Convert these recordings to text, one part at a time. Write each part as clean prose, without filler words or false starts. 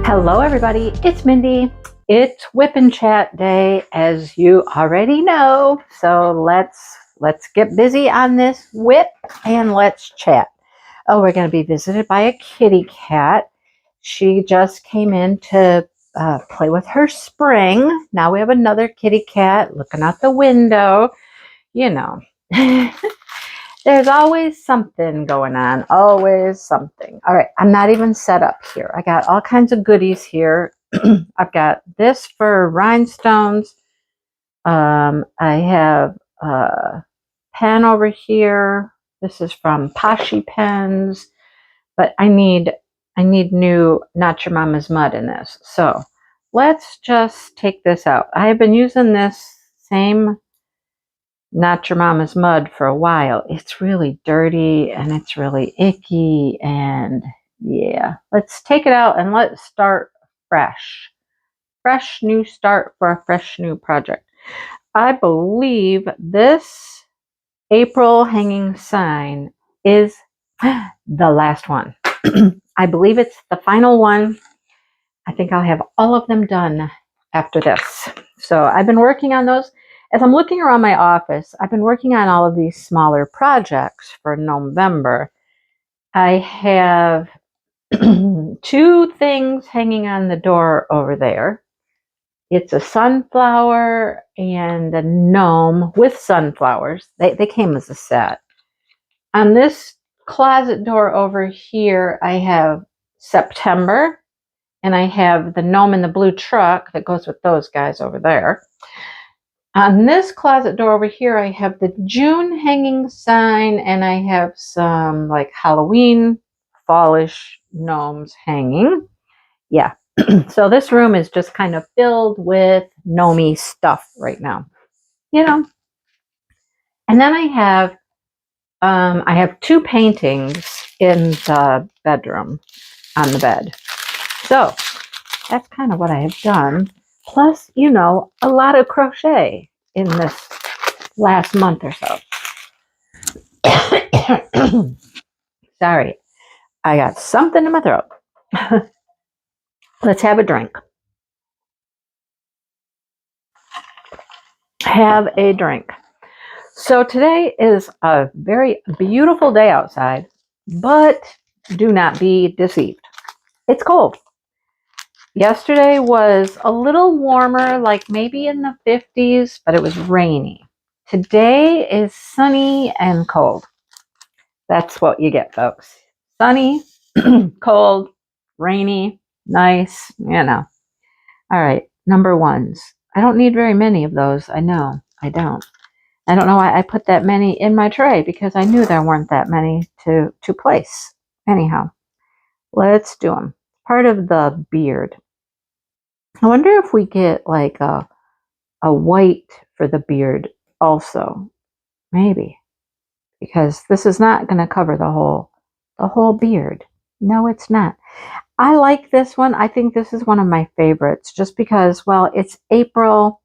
Hello everybody, it's Mindy. It's WIP and Chat Day, as you already know. So let's get busy on this WIP and let's chat. Oh, we're going to be visited by a kitty cat. She just came in to play with her spring. Now we have another kitty cat looking out the window. You know, there's always something going on, always something. All right, I'm not even set up here. I got all kinds of goodies here. I've got this for rhinestones. I have a pen over here. This is from Pashi Pens, but I need new Not Your Mama's Mud in this. So let's just take this out. I have been using this same Not Your Mama's Mud for a while. It's really dirty and it's really icky, and yeah, let's take it out and let's start fresh. Fresh new start for a fresh new project. I believe this April hanging sign is the last one. I believe it's the final one. I think I'll have all of them done after this. So I've been working on those. As I'm looking around my office, I've been working on all of these smaller projects for November. I have two things hanging on the door over there. It's a sunflower and a gnome with sunflowers. They came as a set. On this closet door over here, I have September, and I have the gnome in the blue truck that goes with those guys over there. On this closet door over here, I have the June hanging sign, and I have some like Halloween fallish gnomes hanging. Yeah. So this room is just kind of filled with gnomey stuff right now, you know. And then I have two paintings in the bedroom on the bed. So that's kind of what I have done. Plus, you know, a lot of crochet in this last month or so. Sorry, I got something in my throat. Let's have a drink. Have a drink. So today is a very beautiful day outside, but do not be deceived. It's cold. Yesterday was a little warmer, like maybe in the 50s, but it was rainy. Today is sunny and cold. That's what you get, folks. Sunny, cold, rainy, nice, you know. All right, number ones. I don't need very many of those. I know, I don't. I don't know why I put that many in my tray, because I knew there weren't that many to place. Anyhow, let's do them. Part of the beard. I wonder if we get like a white for the beard also. Maybe. Because this is not going to cover the whole beard. No, it's not. I like this one. I think this is one of my favorites just because, well, it's April.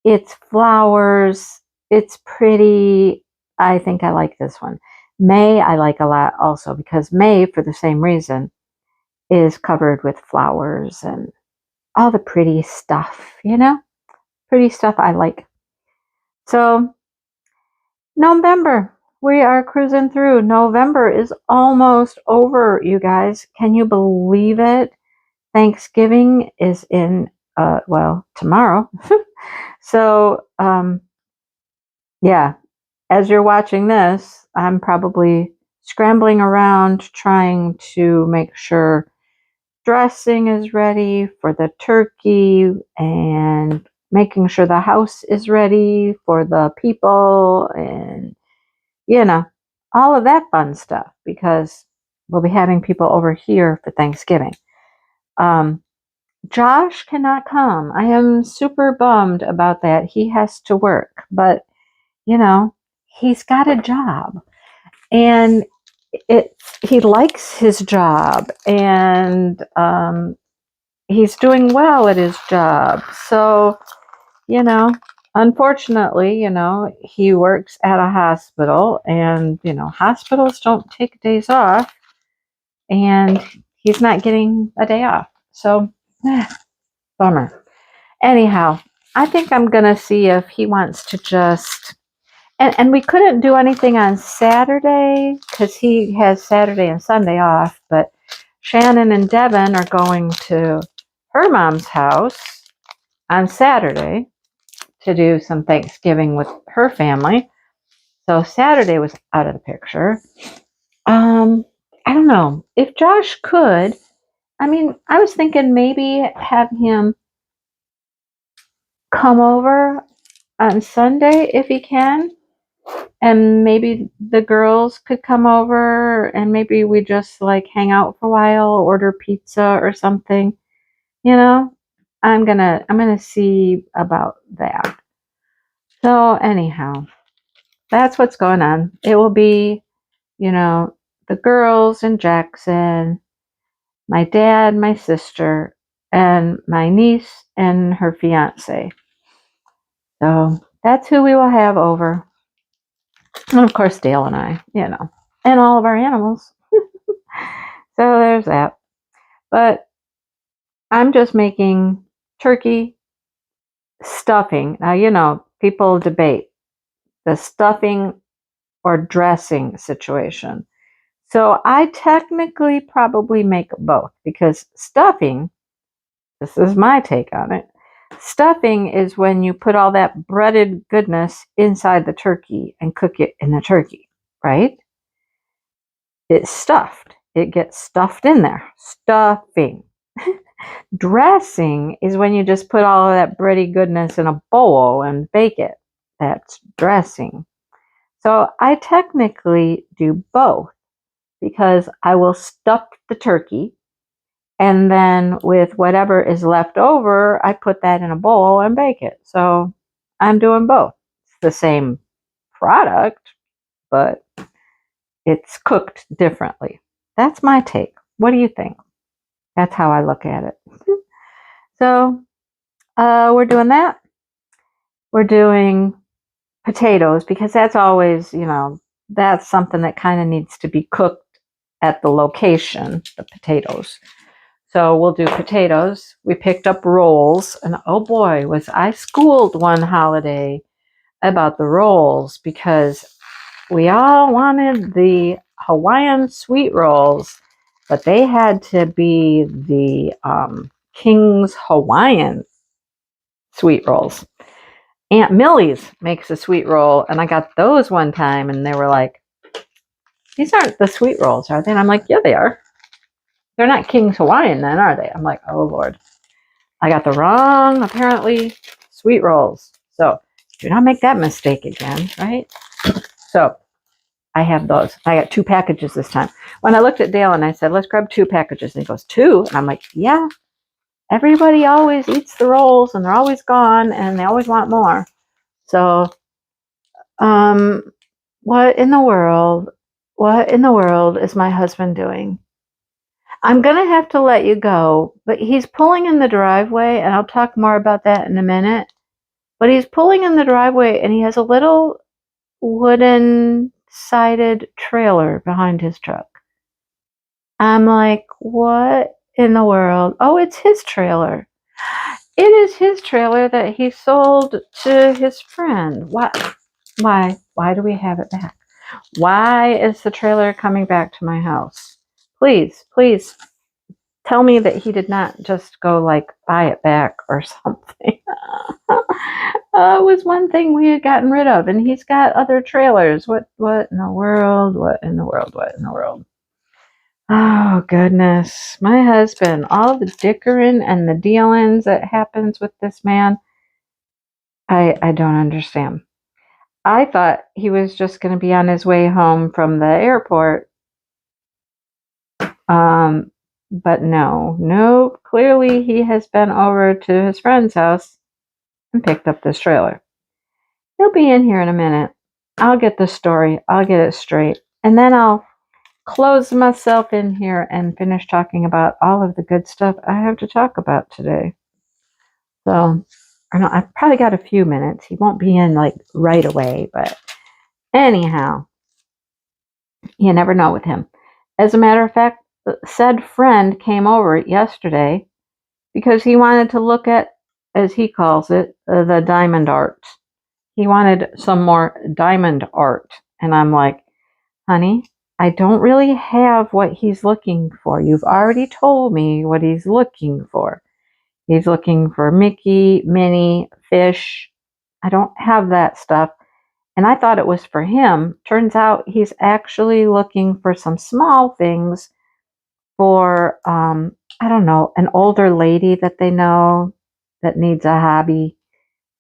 It's flowers. It's pretty. I think I like this one. May I like a lot also, because May, for the same reason, is covered with flowers and all the pretty stuff, you know? Pretty stuff I like. So, November. We are cruising through. November is almost over, you guys. Can you believe it? Thanksgiving is in, well, tomorrow. So, yeah, as you're watching this, I'm probably scrambling around trying to make sure dressing is ready for the turkey and making sure the house is ready for the people and, you know, all of that fun stuff, because we'll be having people over here for Thanksgiving. Josh cannot come. I am super bummed about that. He has to work, but, you know, he's got a job, and he likes his job, and he's doing well at his job. So, you know, unfortunately, you know, he works at a hospital, and, you know, hospitals don't take days off, and he's not getting a day off. So, bummer. Anyhow, I think I'm going to see if he wants to just... And we couldn't do anything on Saturday because he has Saturday and Sunday off. But Shannon and Devin are going to her mom's house on Saturday to do some Thanksgiving with her family. So Saturday was out of the picture. I don't know. If Josh could, I mean, I was thinking maybe have him come over on Sunday if he can. And maybe the girls could come over and maybe we just like hang out for a while, order pizza or something. You know, I'm gonna see about that. So anyhow, that's what's going on. It will be, the girls and Jackson, my dad, my sister, and my niece and her fiance. So that's who we will have over. And of course, Dale and I, and all of our animals. So there's that. But I'm just making turkey stuffing. Now, people debate the stuffing or dressing situation. So I technically probably make both because stuffing, this is my take on it, stuffing is when you put all that breaded goodness inside the turkey and cook it in the turkey, right? It's stuffed. It gets stuffed in there. Stuffing. Dressing is when you just put all of that bready goodness in a bowl and bake it. That's dressing. So I technically do both because I will stuff the turkey and then with whatever is left over, I put that in a bowl and bake it. So I'm doing both. It's the same product, but it's cooked differently. That's my take. What do you think? That's how I look at it. So we're doing that. We're doing potatoes because that's always, that's something that kind of needs to be cooked at the location, the potatoes. So we'll do potatoes. We picked up rolls, and oh boy, was I schooled one holiday about the rolls because we all wanted the Hawaiian sweet rolls, but they had to be the King's Hawaiian sweet rolls. Aunt Millie's makes a sweet roll, and I got those one time, and they were like, these aren't the sweet rolls, are they? And I'm like, yeah, they are. They're not King's Hawaiian then, are they? I'm like, oh, Lord. I got the wrong, apparently, sweet rolls. So do not make that mistake again, right? So I have those. I got 2 packages this time. When I looked at Dale and I said, let's grab 2 packages. And he goes, 2? And I'm like, yeah. Everybody always eats the rolls and they're always gone and they always want more. So, what in the world is my husband doing? I'm going to have to let you go, but he's pulling in the driveway, and I'll talk more about that in a minute. But he's pulling in the driveway, and he has a little wooden-sided trailer behind his truck. I'm like, what in the world? Oh, it's his trailer. It is his trailer that he sold to his friend. What? Why do we have it back? Why is the trailer coming back to my house? Please tell me that he did not just go like buy it back or something. It was one thing we had gotten rid of, and he's got other trailers. What in the world? What in the world? Oh, goodness. My husband, all the dickering and the dealings that happens with this man, I don't understand. I thought he was just going to be on his way home from the airport. But no, clearly he has been over to his friend's house and picked up this trailer. He'll be in here in a minute. I'll get the story. I'll get it straight. And then I'll close myself in here and finish talking about all of the good stuff I have to talk about today. So, I've probably got a few minutes. He won't be in like right away, but anyhow, you never know with him. As a matter of fact, said friend came over yesterday because he wanted to look at, as he calls it, the diamond art. He wanted some more diamond art. And I'm like, honey, I don't really have what he's looking for. You've already told me what he's looking for. He's looking for Mickey, Minnie, fish. I don't have that stuff. And I thought it was for him. Turns out he's actually looking for some small things for, I don't know, an older lady that they know that needs a hobby.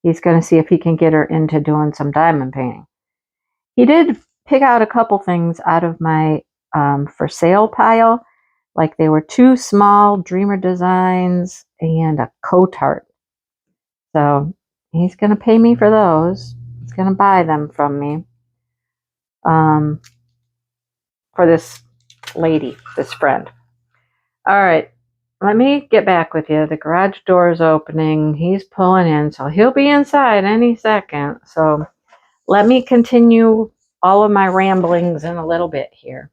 He's going to see if he can get her into doing some diamond painting. He did pick out a couple things out of my for sale pile. Like they were 2 small Dreamer designs and a Cotart. So he's going to pay me for those. He's going to buy them from me for this lady, this friend. All right, let me get back with you. The garage door is opening. He's pulling in, so he'll be inside any second. So let me continue all of my ramblings in a little bit here.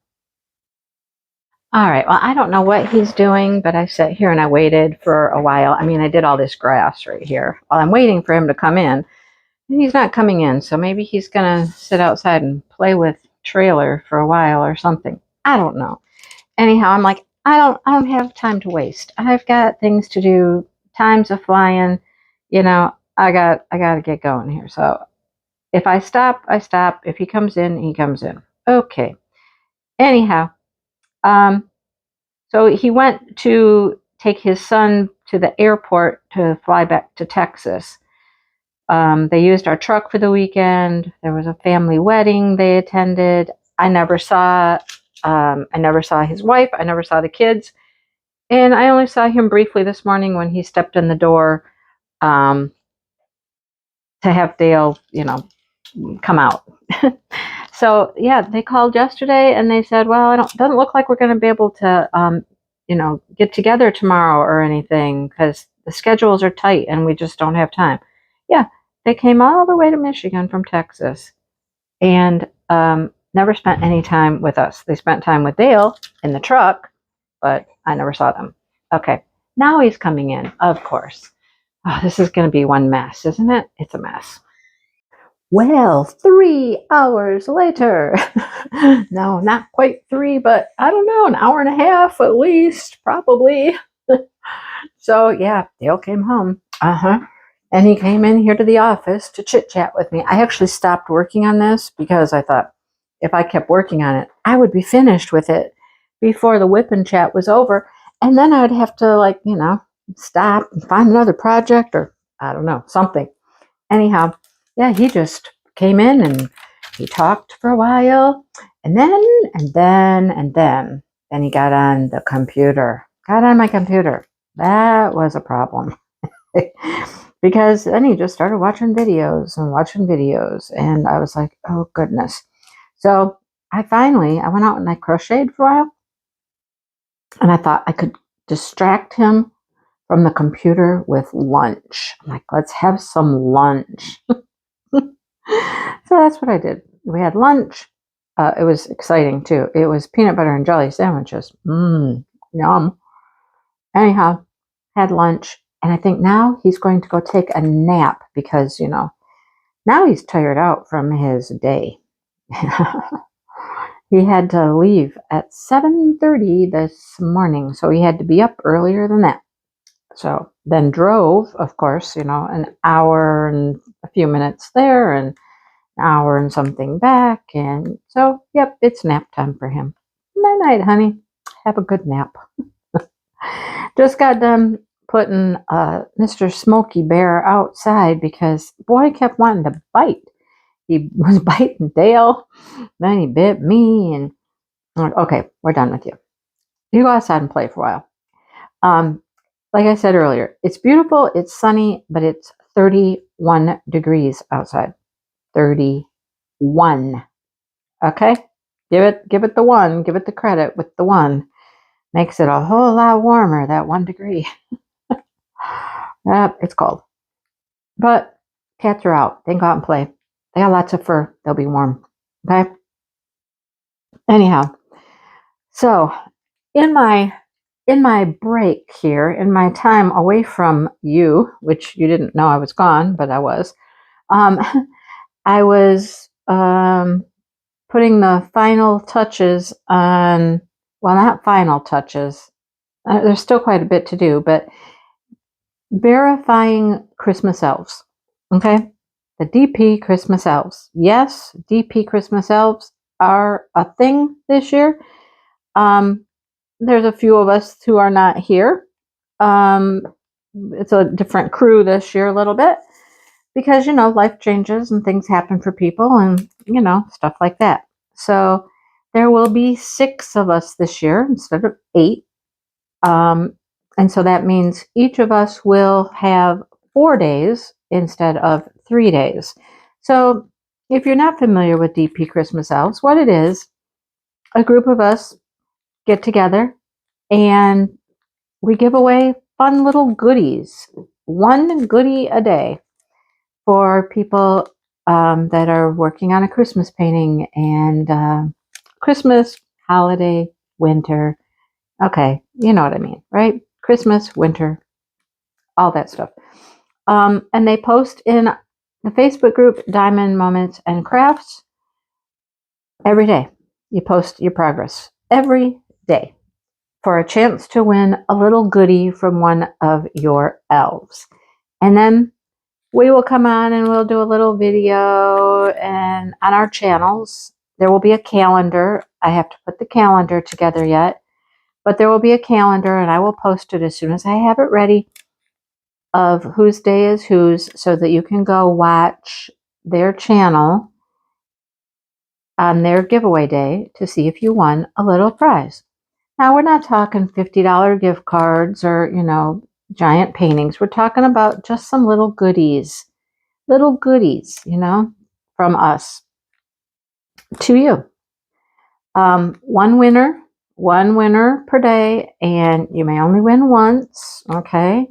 All right, well, I don't know what he's doing, but I sat here and I waited for a while. I mean, I did all this grass right here while I'm waiting for him to come in. And he's not coming in, so maybe he's going to sit outside and play with trailer for a while or something. I don't know. Anyhow, I'm like, I don't have time to waste. I've got things to do. Time's a flying. You know, I got to get going here. So if I stop, I stop. If he comes in, he comes in. Okay. Anyhow, so he went to take his son to the airport to fly back to Texas. They used our truck for the weekend. There was a family wedding they attended. I never saw his wife. I never saw the kids. And I only saw him briefly this morning when he stepped in the door to have Dale, come out. So, yeah, they called yesterday and they said, well, it doesn't look like we're going to be able to, get together tomorrow or anything because the schedules are tight and we just don't have time. Yeah, they came all the way to Michigan from Texas and never spent any time with us. They spent time with Dale in the truck, but I never saw them. Okay, now he's coming in, of course. Oh, this is going to be one mess, isn't it? It's a mess. Well, 3 hours later. No, not quite 3, but I don't know, an hour and a half at least, probably. So, yeah, Dale came home. And he came in here to the office to chit-chat with me. I actually stopped working on this because I thought if I kept working on it, I would be finished with it before the WIP and chat was over. And then I'd have to, stop and find another project or, I don't know, something. Anyhow, yeah, he just came in and he talked for a while. And then he got on the computer. Got on my computer. That was a problem. Because then he just started watching videos. And I was like, oh, goodness. So I went out and I crocheted for a while. And I thought I could distract him from the computer with lunch. I'm like, let's have some lunch. So that's what I did. We had lunch. It was exciting, too. It was peanut butter and jelly sandwiches. Yum. Anyhow, had lunch. And I think now he's going to go take a nap because, now he's tired out from his day. He had to leave at 7:30 this morning, so he had to be up earlier than that. So then drove, of course, an hour and a few minutes there and an hour and something back. And so, yep, it's nap time for him. Night-night, honey. Have a good nap. Just got done putting Mr. Smokey Bear outside because boy kept wanting to bite. He was biting Dale, then he bit me, and I'm like, okay, we're done with you. You go outside and play for a while. Like I said earlier, it's beautiful, it's sunny, but it's 31 degrees outside. 31. Okay? Give it the one, give it the credit with the one. Makes it a whole lot warmer, that 1 degree. It's cold. But cats are out. They can go out and play. They got lots of fur. They'll be warm. Okay? Anyhow. So, in my in my break here, in my time away from you, which you didn't know I was gone, but I was, um, I was putting the final touches on, well, not final touches. There's still quite a bit to do, but verifying Christmas elves. Okay? The DP Christmas elves. Yes, DP Christmas elves are a thing this year. There's a few of us who are not here. It's a different crew this year a little bit because, life changes and things happen for people and, stuff like that. So there will be 6 of us this year instead of 8. And so that means each of us will have 4 days instead of 3 days. So if you're not familiar with DP Christmas Elves, what it is, a group of us get together and we give away fun little goodies, 1 goodie a day for people that are working on a Christmas painting and Christmas, holiday, winter. Okay, you know what I mean, right? Christmas, winter, all that stuff. And they post in the Facebook group Diamond Moments and Krafts every day. You post your progress every day for a chance to win a little goodie from one of your elves. And then we will come on and we'll do a little video, and on our channels there will be a calendar. I have to put the calendar together yet, but there will be a calendar and I will post it as soon as I have it ready of whose day is whose, so that you can go watch their channel on their giveaway day to see if you won a little prize. Now, we're not talking $50 gift cards or, giant paintings. We're talking about just some little goodies, from us to you. One winner per day, and you may only win once, okay?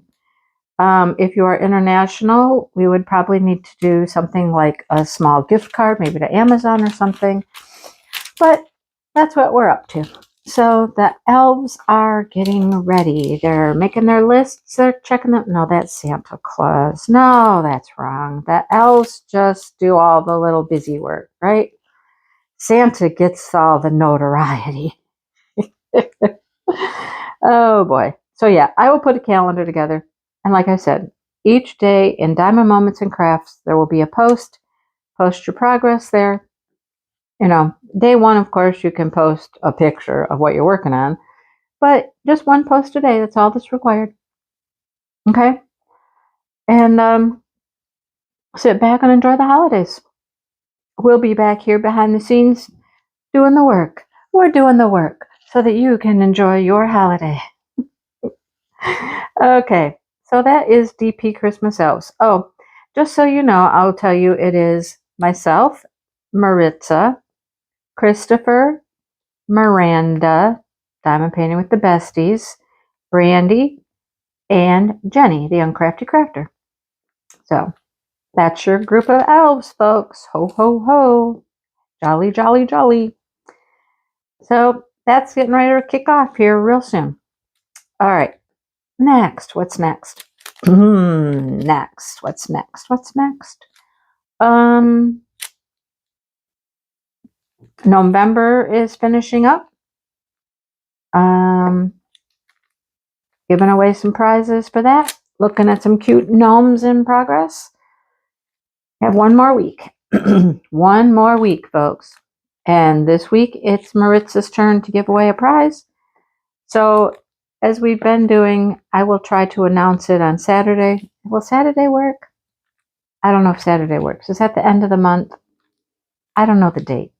If you are international, we would probably need to do something like a small gift card, maybe to Amazon or something. But that's what we're up to. So the elves are getting ready. They're making their lists. They're checking them. No, that's Santa Claus. No, that's wrong. The elves just do all the little busy work, right? Santa gets all the notoriety. Oh, boy. So, yeah, I will put a calendar together. And like I said, each day in Diamond Moments and Krafts, there will be a post. Post your progress there. Day 1, of course, you can post a picture of what you're working on. But just 1 post a day. That's all that's required. Okay? And sit back and enjoy the holidays. We'll be back here behind the scenes doing the work. We're doing the work so that you can enjoy your holiday. Okay. So that is DP Christmas Elves. Oh, just so you know, I'll tell you it is myself, Maritza, Christopher, Miranda, Diamond Painting with the Besties, Brandy, and Jenny, the Uncrafty Crafter. So that's your group of elves, folks. Ho, ho, ho. Jolly, jolly, jolly. So that's getting ready to kick off here real soon. All right. Next. What's next? What's next? November is finishing up. Giving away some prizes for that. Looking at some cute gnomes in progress. Have 1 more week. 1 more week, folks. And this week, it's Maritza's turn to give away a prize. So, as we've been doing, I will try to announce it on Saturday. Will Saturday work? I don't know if Saturday works. Is that the end of the month? I don't know the date.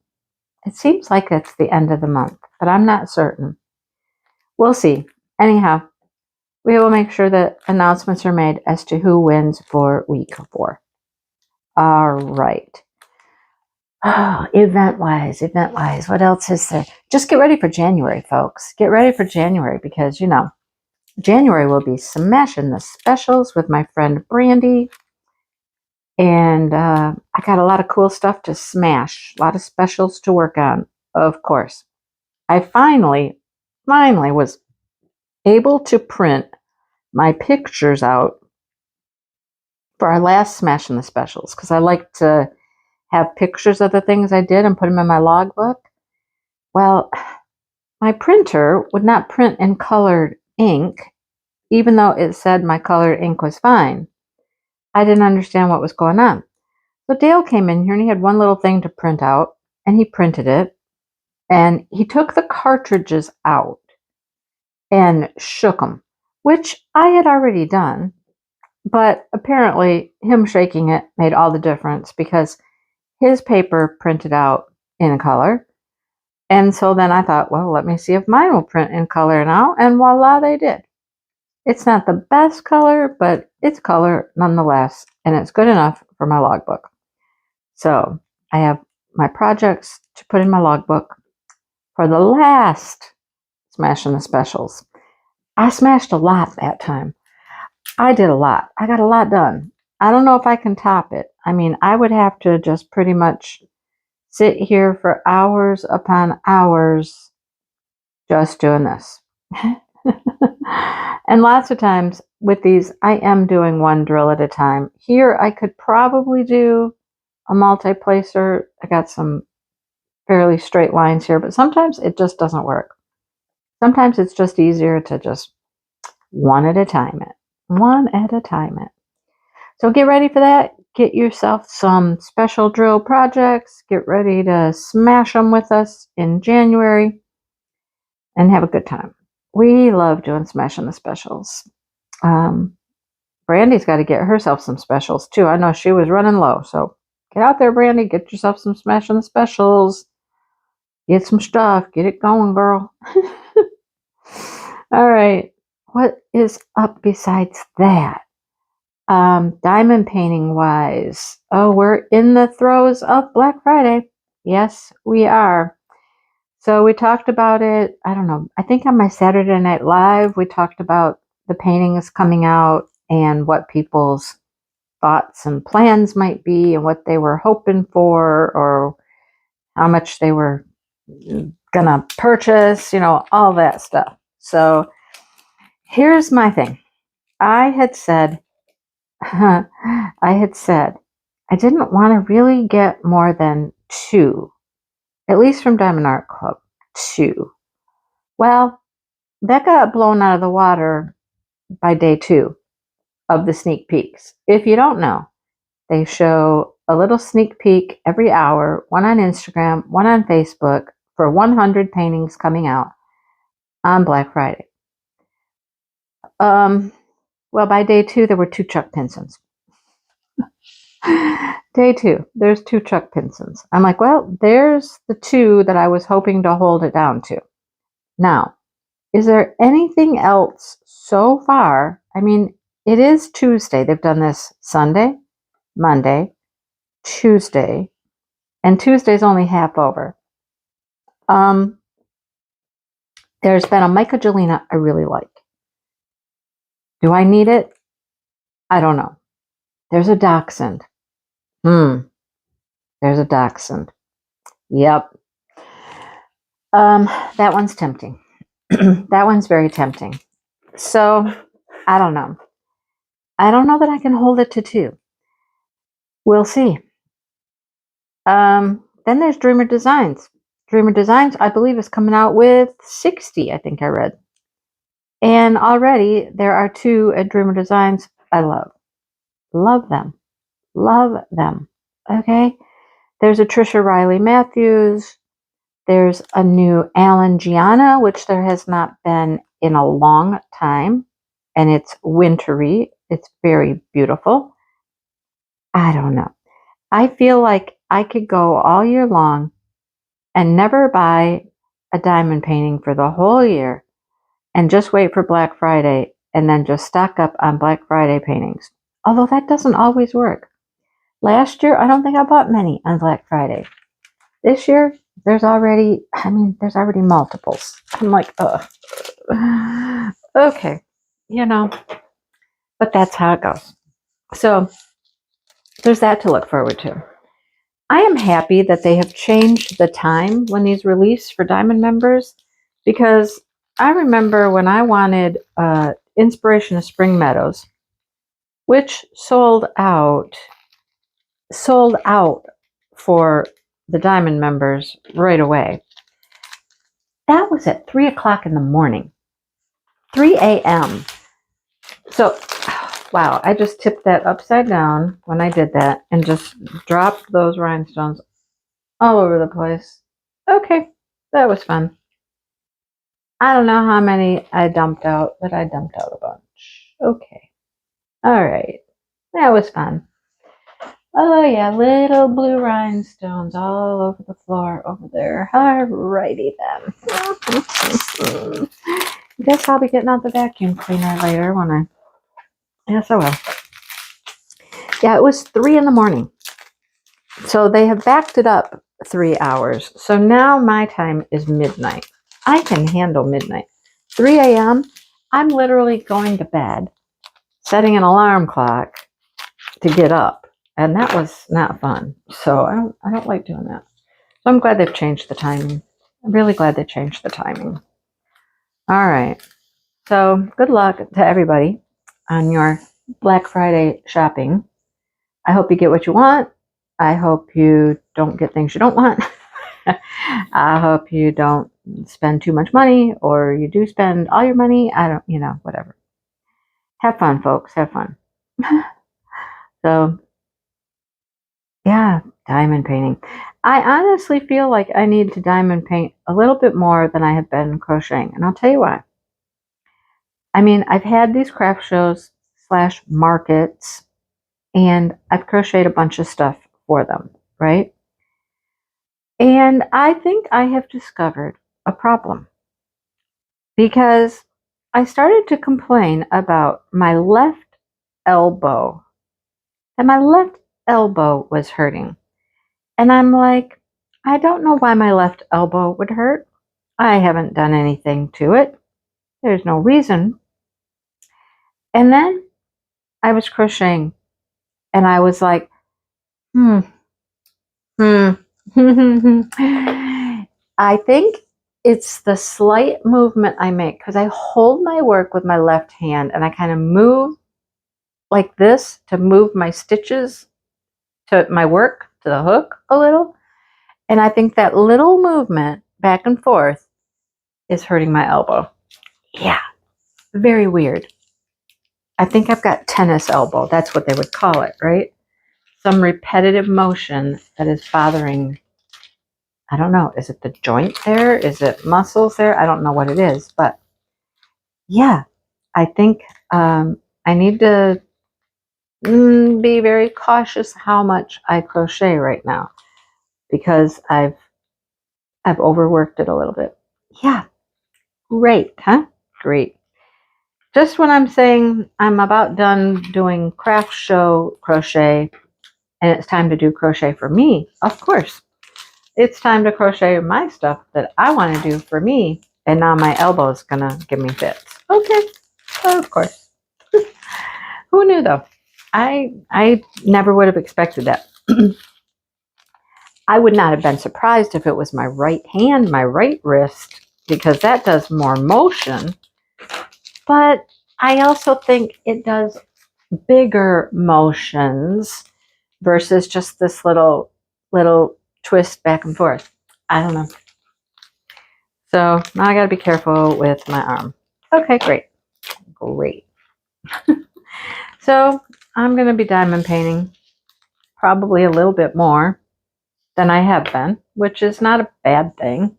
It seems like it's the end of the month, but I'm not certain. We'll see. Anyhow, we will make sure that announcements are made as to who wins for week 4. All right. Oh, event-wise, what else is there? Just get ready for January, folks. Get ready for January because, January will be smashing the specials with my friend Brandy. And I got a lot of cool stuff to smash, a lot of specials to work on, of course. I finally was able to print my pictures out for our last Smash in the Specials, because I like to have pictures of the things I did and put them in my logbook. Well, my printer would not print in colored ink, even though it said my colored ink was fine. I didn't understand what was going on. So Dale came in here and he had one little thing to print out, and he printed it, and he took the cartridges out and shook them, which I had already done, but apparently him shaking it made all the difference because his paper printed out in color. And so then I thought, well, let me see if mine will print in color now, and voila, they did. It's not the best color, but it's color nonetheless, and it's good enough for my logbook. So I have my projects to put in my logbook for the last Smash in the Specials. I smashed a lot that time. I did a lot. I got a lot done. I don't know if I can top it. I mean, I would have to just pretty much sit here for hours upon hours just doing this. And lots of times with these, I am doing one drill at a time. Here, I could probably do a multi-placer. I got some fairly straight lines here, but sometimes it just doesn't work. Sometimes it's just easier to just one at a time it. One at a time it. So get ready for that. Get yourself some special drill projects. Get ready to smash them with us in January and have a good time. We love doing Smash in the Specials. Brandy's got to get herself some specials too. I know she was running low, so get out there, Brandy. Get yourself some Smash in the Specials. Get some stuff. Get it going, girl. All right. What is up besides that? Diamond painting wise. Oh, we're in the throes of Black Friday. Yes, we are. So we talked about it, I don't know, I think on my Saturday Night Live, we talked about the paintings coming out and what people's thoughts and plans might be and what they were hoping for or how much they were gonna purchase, all that stuff. So here's my thing. I had said I didn't want to really get more than 2. At least from Diamond Art Club, 2. Well, that got blown out of the water by day 2 of the sneak peeks. If you don't know, they show a little sneak peek every hour, one on Instagram, one on Facebook, for 100 paintings coming out on Black Friday. Well, by day 2, there were 2 Chuck Pinsons. Day 2, there's 2 Chuck Pinsons. I'm like, well, there's the 2 that I was hoping to hold it down to. Now, is there anything else so far? I mean, it is Tuesday. They've done this Sunday, Monday, Tuesday, and Tuesday's only half over. There's been a Michaelgelina I really like. Do I need it? I don't know. There's a Dachshund. There's a Dachshund. Yep. That one's tempting. That one's very tempting. So, I don't know. I don't know that I can hold it to 2. We'll see. Then there's Dreamer Designs. Dreamer Designs, I believe, is coming out with 60, I think I read. And already there are 2 at Dreamer Designs I love. Love them. Love them. Okay? There's a Trisha Riley Matthews. There's a new Alan Gianna, which there has not been in a long time. And it's wintry. It's very beautiful. I don't know. I feel like I could go all year long and never buy a diamond painting for the whole year and just wait for Black Friday and then just stock up on Black Friday paintings. Although that doesn't always work. Last year, I don't think I bought many on Black Friday. This year, there's already multiples. I'm like, ugh. Okay, but that's how it goes. So there's that to look forward to. I am happy that they have changed the time when these release for Diamond members, because I remember when I wanted Inspiration of Spring Meadows, which sold out for the Diamond members right away. That was at 3 o'clock in the morning, 3 a.m. So, wow, I just tipped that upside down when I did that and just dropped those rhinestones all over the place. Okay, that was fun. I don't know how many I dumped out, but I dumped out a bunch. Okay. All right. That was fun. Oh, yeah, little blue rhinestones all over the floor over there. Alrighty then. Guess I'll be getting out the vacuum cleaner later, won't I? Yes, I will. Yeah, it was 3 in the morning. So they have backed it up 3 hours. So now my time is midnight. I can handle midnight. 3 a.m., I'm literally going to bed, setting an alarm clock to get up. And that was not fun. So I don't like doing that. So I'm glad they've changed the timing. I'm really glad they changed the timing. All right. So good luck to everybody on your Black Friday shopping. I hope you get what you want. I hope you don't get things you don't want. I hope you don't spend too much money, or you do spend all your money. I don't, whatever. Have fun, folks. Have fun. So, yeah, diamond painting. I honestly feel like I need to diamond paint a little bit more than I have been crocheting. And I'll tell you why. I mean, I've had these craft shows / markets, and I've crocheted a bunch of stuff for them, right? And I think I have discovered a problem, because I started to complain about my left elbow, and my left elbow was hurting. And I'm like, I don't know why my left elbow would hurt. I haven't done anything to it. There's no reason. And then I was crocheting, and I was like, I think it's the slight movement I make, because I hold my work with my left hand and I kind of move like this to move my stitches to my work to the hook a little. And I think that little movement back and forth is hurting my elbow. Yeah, very weird. I think I've got tennis elbow. That's what they would call it, right? Some repetitive motion that is bothering. I don't know. Is it the joint there? Is it muscles there? I don't know what it is. But yeah, I think I need to be very cautious how much I crochet right now, because I've overworked it a little bit. Yeah, great, huh? Great. Just when I'm saying I'm about done doing craft show crochet and it's time to do crochet for me, of course, it's time to crochet my stuff that I want to do for me. And now my elbow is going to give me fits. Okay, of course. Who knew, though? I never would have expected that. I would not have been surprised if it was my right hand, my right wrist, because that does more motion. But I also think it does bigger motions versus just this little twist back and forth. I don't know. So now I got to be careful with my arm. Okay, great. So I'm going to be diamond painting probably a little bit more than I have been, which is not a bad thing.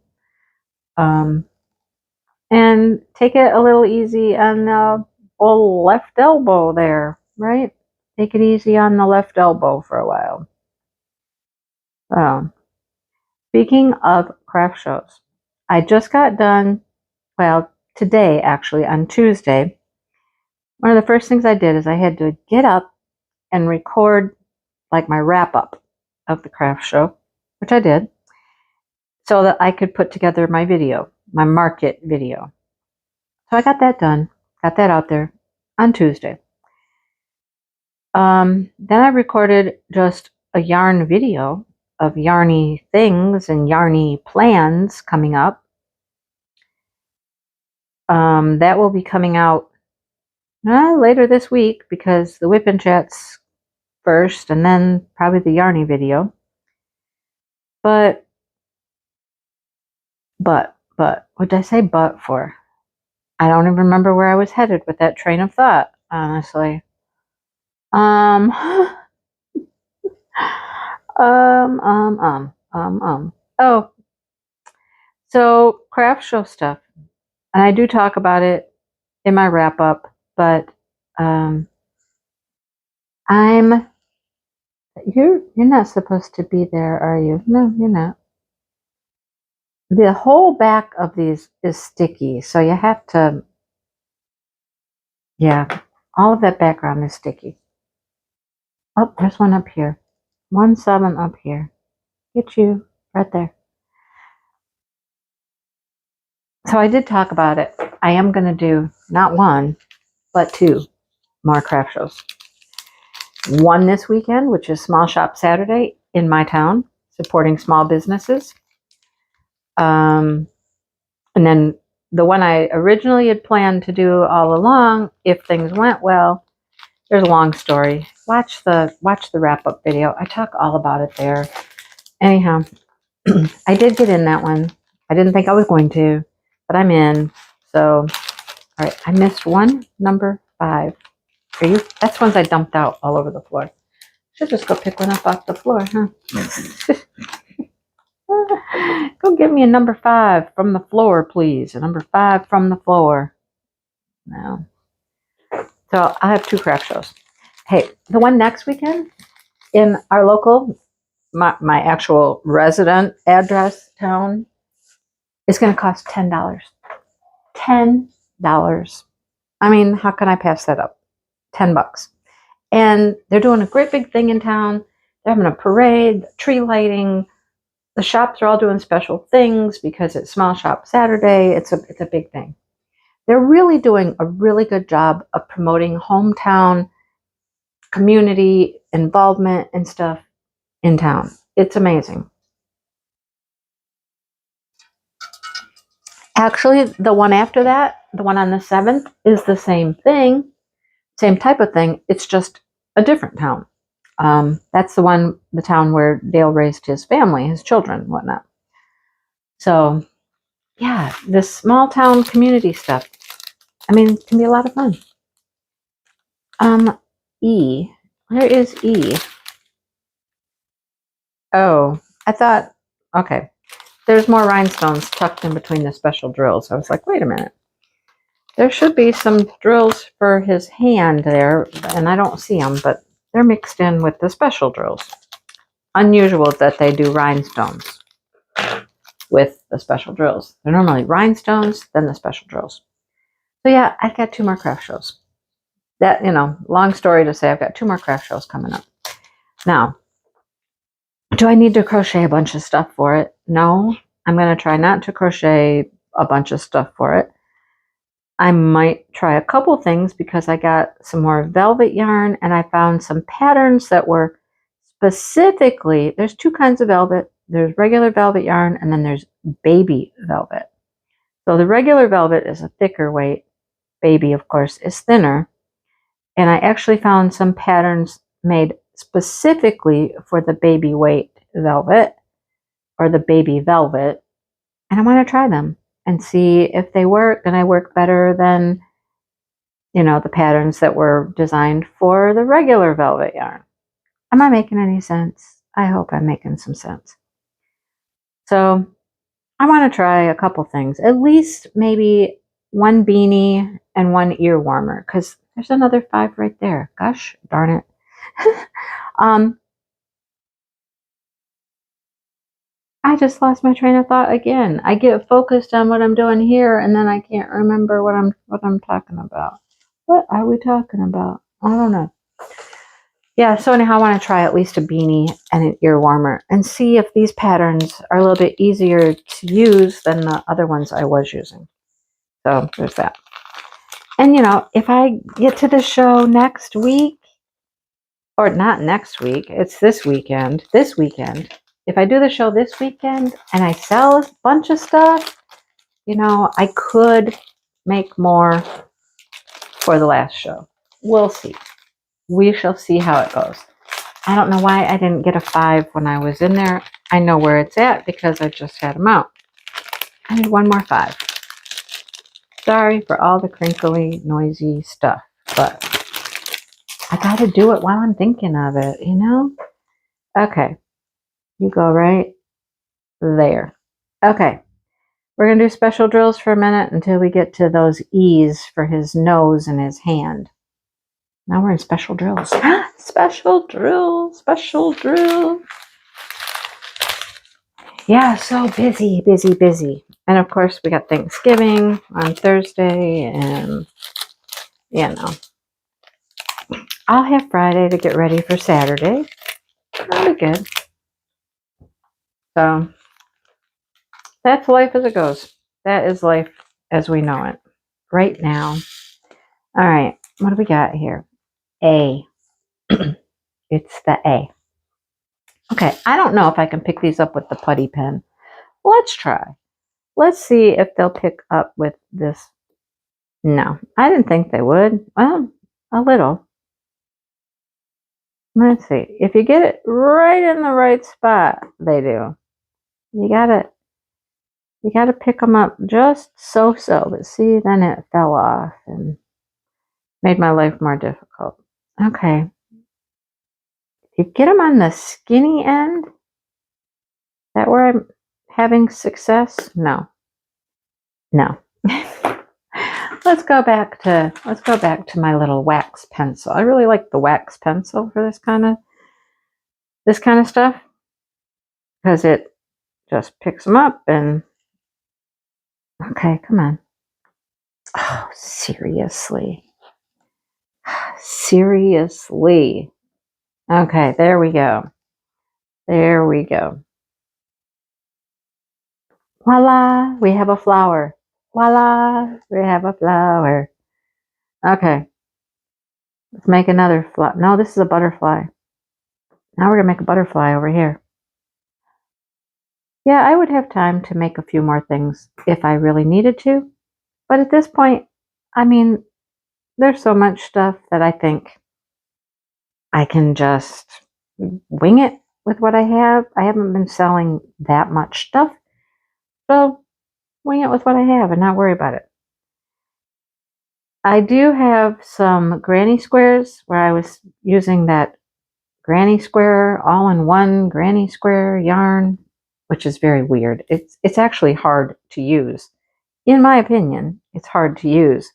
And take it a little easy on the old left elbow there, right? Take it easy on the left elbow for a while. Speaking of craft shows, I just got done, well, today actually, on Tuesday. One of the first things I did is I had to get up and record like my wrap up of the craft show, which I did, so that I could put together my video, my market video. So I got that done, got that out there on Tuesday. Then I recorded just a yarn video of yarny things and yarny plans coming up. That will be coming out later this week because the WIP and Chat's first and then probably the Yarny video. But, what did I say but for? I don't even remember where I was headed with that train of thought, honestly. Oh, so craft show stuff. And I do talk about it in my wrap up, but you're not supposed to be there, are you? No, you're not. The whole back of these is sticky, so you have to, yeah, all of that background is sticky. Oh, there's one up here. 1-7 up here. Get you right there. So I did talk about it. I am going to do not 1, but 2 more craft shows. One this weekend, which is Small Shop Saturday in my town, supporting small businesses. And then the one I originally had planned to do all along, if things went well, there's a long story. Watch the wrap up video. I talk all about it there. Anyhow, I did get in that one. I didn't think I was going to, but I'm in. So, all right, I missed one, number 5. That's ones I dumped out all over the floor. Should just go pick one up off the floor, huh? Go get me a number 5 from the floor, please. A number 5 from the floor. No. So I have 2 craft shows. Hey, the one next weekend in our local, my actual resident address town, is going to cost $10. $10. I mean, how can I pass that up? $10. And they're doing a great big thing in town. They're having a parade, tree lighting. The shops are all doing special things because it's Small Shop Saturday. It's a big thing. They're really doing a really good job of promoting hometown community involvement and stuff in town. It's amazing. Actually, the one after that, the one on the 7th, is the same thing, same type of thing. It's just a different town. That's the town where Dale raised his family, his children, whatnot. So, yeah, this small town community stuff, I mean, it can be a lot of fun. E. Where is E? Oh, I thought, okay. There's more rhinestones tucked in between the special drills. I was like, wait a minute. There should be some drills for his hand there, and I don't see them, but they're mixed in with the special drills. Unusual that they do rhinestones with the special drills. They're normally rhinestones, then the special drills. So yeah, I've got 2 more craft shows. That, long story to say, I've got 2 more craft shows coming up. Now, do I need to crochet a bunch of stuff for it? No, I'm going to try not to crochet a bunch of stuff for it. I might try a couple things because I got some more velvet yarn and I found some patterns that were specifically, there's 2 kinds of velvet. There's regular velvet yarn and then there's baby velvet. So the regular velvet is a thicker weight. Baby, of course, is thinner. And I actually found some patterns made specifically for the baby weight velvet or the baby velvet. And I want to try them and see if they work and I work better than, the patterns that were designed for the regular velvet yarn. Am I making any sense? I hope I'm making some sense. So I want to try a couple things, at least maybe 1 beanie and 1 ear warmer, because there's another 5 right there. Gosh darn it. I just lost my train of thought again. I get focused on what I'm doing here and then I can't remember what I'm talking about. What are we talking about? I don't know. Yeah, so anyhow, I want to try at least a beanie and an ear warmer and see if these patterns are a little bit easier to use than the other ones I was using. So there's that. And if I get to the show next week, or not next week, it's this weekend. If I do the show this weekend and I sell a bunch of stuff, I could make more for the last show. We'll see. We shall see how it goes. I don't know why I didn't get a 5 when I was in there. I know where it's at because I just had them out. I need one more 5. Sorry for all the crinkly, noisy stuff, but I gotta do it while I'm thinking of it, you know? Okay, you go right there. Okay, we're gonna do special drills for a minute until we get to those E's for his nose and his hand. Now we're in special drills. Special drill, special drill. Yeah, so busy, busy, busy. And of course, we got Thanksgiving on Thursday, and you know, I'll have Friday to get ready for Saturday. That'll be good. So that's life as it goes. That is life as we know it right now. All right, what do we got here? A. It's the A. Okay, I don't know if I can pick these up with the putty pen. Let's try. Let's see if they'll pick up with this. No, I didn't think they would. Well, a little. Let's see. If you get it right in the right spot, they do. You gotta pick them up just so. But see, then it fell off and made my life more difficult. Okay. If you get them on the skinny end, is that where I'm having success? No. Let's go back to my little wax pencil. I really like the wax pencil for this kind of stuff because it just picks them up and okay, come on. Oh, seriously. Seriously. Okay, there we go. There we go. Voila, we have a flower. Voila, we have a flower. Okay. Let's make another flower. No, this is a butterfly. Now we're going to make a butterfly over here. Yeah, I would have time to make a few more things if I really needed to. But at this point, I mean, there's so much stuff that I think I can just wing it with what I have. I haven't been selling that much stuff. So wing it with what I have and not worry about it. I do have some granny squares where I was using that granny square all-in-one granny square yarn, which is very weird. It's actually hard to use. In my opinion, it's hard to use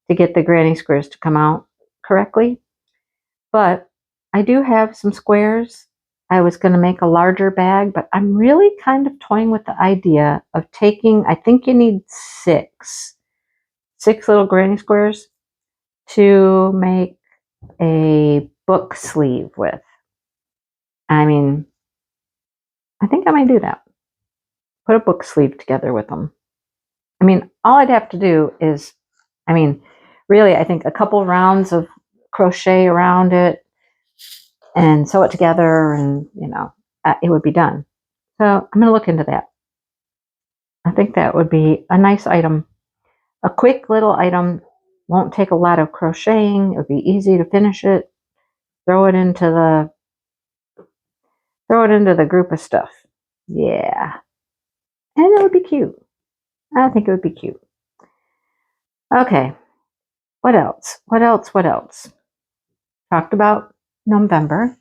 to get the granny squares to come out correctly. But I do have some squares. I was going to make a larger bag, but I'm really kind of toying with the idea of taking, I think you need 6 little granny squares to make a book sleeve with. I mean, I think I might do that. Put a book sleeve together with them. I mean, all I'd have to do is, really, I think a couple rounds of crochet around it and sew it together and, it would be done. So I'm going to look into that. I think that would be a nice item. A quick little item, won't take a lot of crocheting. It would be easy to finish it. Throw it into the group of stuff. Yeah. And it would be cute. I think it would be cute. Okay. What else? Talked about November.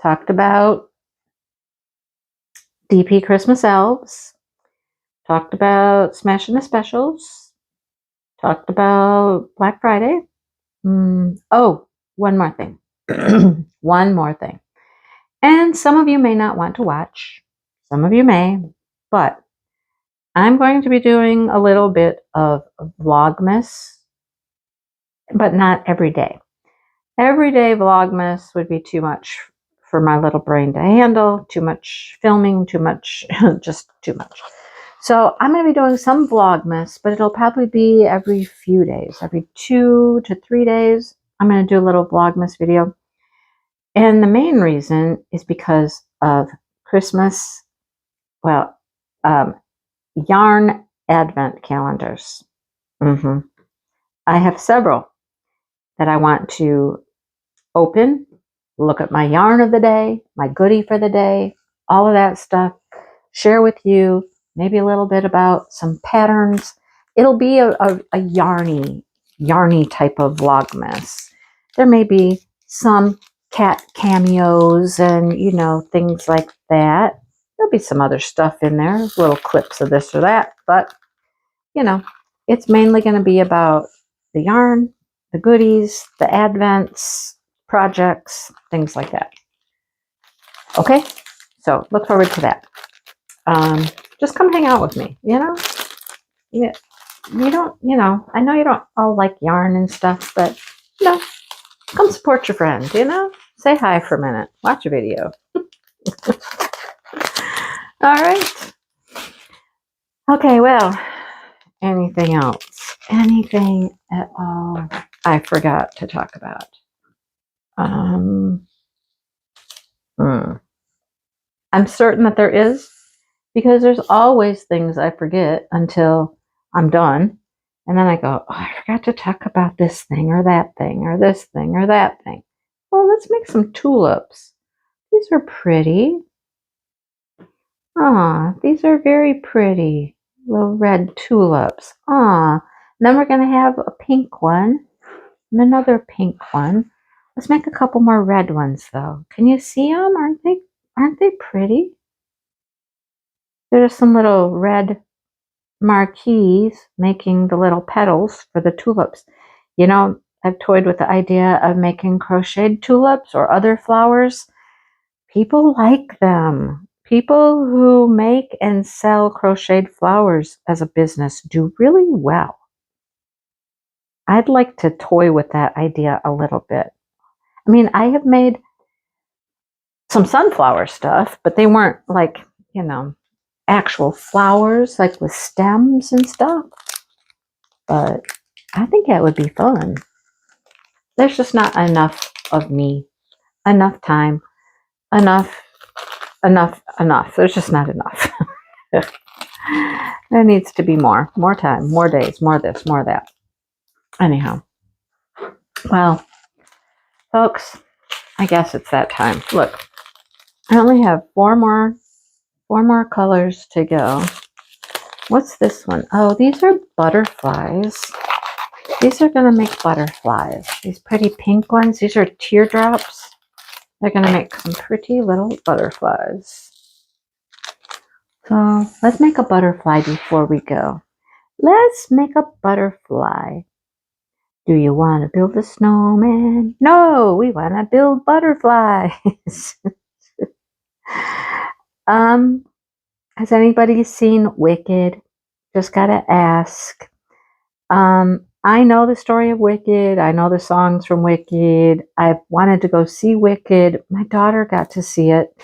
Talked about DP Christmas Elves. Talked about Smashing the Specials. Talked about Black Friday. Oh, one more thing. One more thing. And some of you may not want to watch. Some of you may. But I'm going to be doing a little bit of Vlogmas. But not every day. Every day Vlogmas would be too much for my little brain to handle. Too much filming. Too much. Just too much. So I'm going to be doing some Vlogmas, but it'll probably be every few days, every 2 to 3 days. I'm going to do a little Vlogmas video. And the main reason is because of Christmas, yarn advent calendars. I have several that I want to open, look at my yarn of the day, my goodie for the day, all of that stuff, share with you, maybe a little bit about some patterns. It'll be a yarny type of Vlogmas. There may be some cat cameos and, you know, things like that. There'll be some other stuff in there, little clips of this or that, but, you know, it's mainly going to be about the yarn, the goodies, the advents, projects, things like that. Okay, so look forward to that. Just come hang out with me, you know? Yeah, you don't, you know, I know you don't all like yarn and stuff, but, you know, come support your friend, you know? Say hi for a minute. Watch a video. All right. Okay, well, anything else? Anything at all I forgot to talk about? I'm certain that there is, because there's always things I forget until I'm done. And then I go, oh, I forgot to talk about this thing or that thing or this thing or that thing. Well, let's make some tulips. These are pretty. Ah, these are very pretty. Little red tulips. Ah, then we're going to have a pink one and another pink one. Let's make a couple more red ones, though. Can you see them? Aren't they pretty? There's some little red marquees making the little petals for the tulips. You know, I've toyed with the idea of making crocheted tulips or other flowers. People like them. People who make and sell crocheted flowers as a business do really well. I'd like to toy with that idea a little bit. I mean, I have made some sunflower stuff, but they weren't like, you know, actual flowers, like with stems and stuff. But I think that would be fun. There's just not enough of me, enough time, enough. There's just not enough. There needs to be more time, more days, more this, more that. Anyhow, well, folks, I guess it's that time. Look, I only have four more colors to go. What's this one? Oh, these are butterflies. These are going to make butterflies. These pretty pink ones. These are teardrops. They're going to make some pretty little butterflies. So let's make a butterfly before we go. Let's make a butterfly. Do you want to build a snowman? No, we want to build butterflies. Has anybody seen Wicked? Just gotta ask. I know the story of Wicked. I know the songs from Wicked. I've wanted to go see Wicked. My daughter got to see it.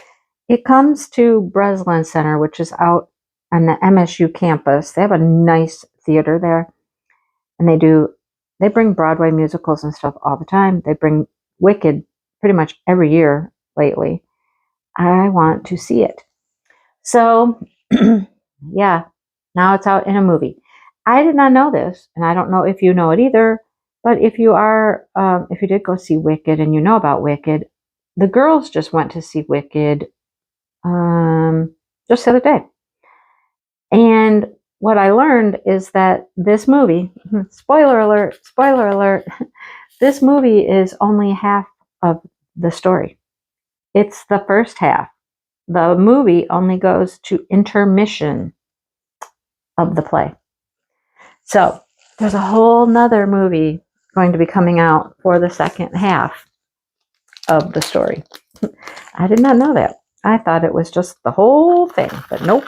It comes to Breslin Center, which is out on the MSU campus. They have a nice theater there. And they bring Broadway musicals and stuff all the time. They bring Wicked pretty much every year lately. I want to see it. So, yeah, now it's out in a movie. I did not know this, and I don't know if you know it either, but if you did go see Wicked and you know about Wicked, the girls just went to see Wicked just the other day. And what I learned is that this movie, spoiler alert, this movie is only half of the story. It's the first half. The movie only goes to intermission of the play. So there's a whole nother movie going to be coming out for the second half of the story. I did not know that. I thought it was just the whole thing, but nope,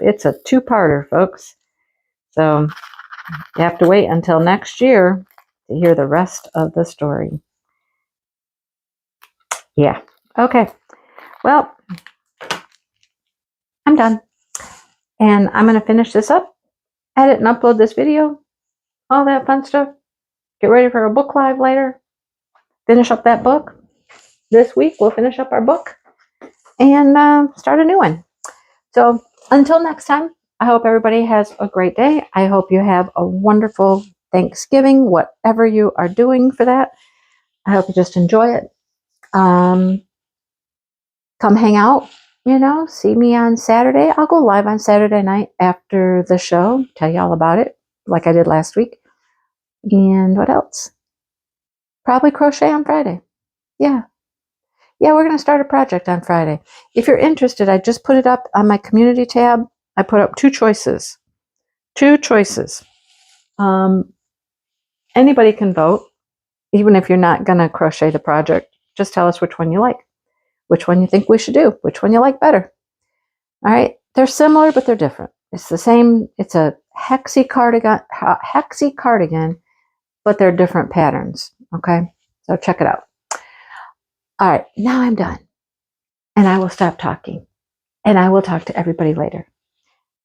it's a two-parter, folks. So you have to wait until next year to hear the rest of the story. Yeah, okay. Well, I'm done. And I'm going to finish this up, edit and upload this video, all that fun stuff. Get ready for a book live later. Finish up that book. This week we'll finish up our book and start a new one. So until next time, I hope everybody has a great day. I hope you have a wonderful Thanksgiving, whatever you are doing for that. I hope you just enjoy it. Come hang out, see me on Saturday. I'll go live on Saturday night after the show, tell you all about it, like I did last week. And what else? Probably crochet on Friday. Yeah, we're going to start a project on Friday. If you're interested, I just put it up on my community tab. I put up two choices. Anybody can vote, even if you're not going to crochet the project. Just tell us which one you like, which one you think we should do, which one you like better. All right, they're similar, but they're different. It's the same. It's a hexy cardigan, but they're different patterns. Okay, so check it out. All right, now I'm done, and I will stop talking, and I will talk to everybody later.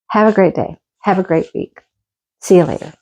Have a great day. Have a great week. See you later.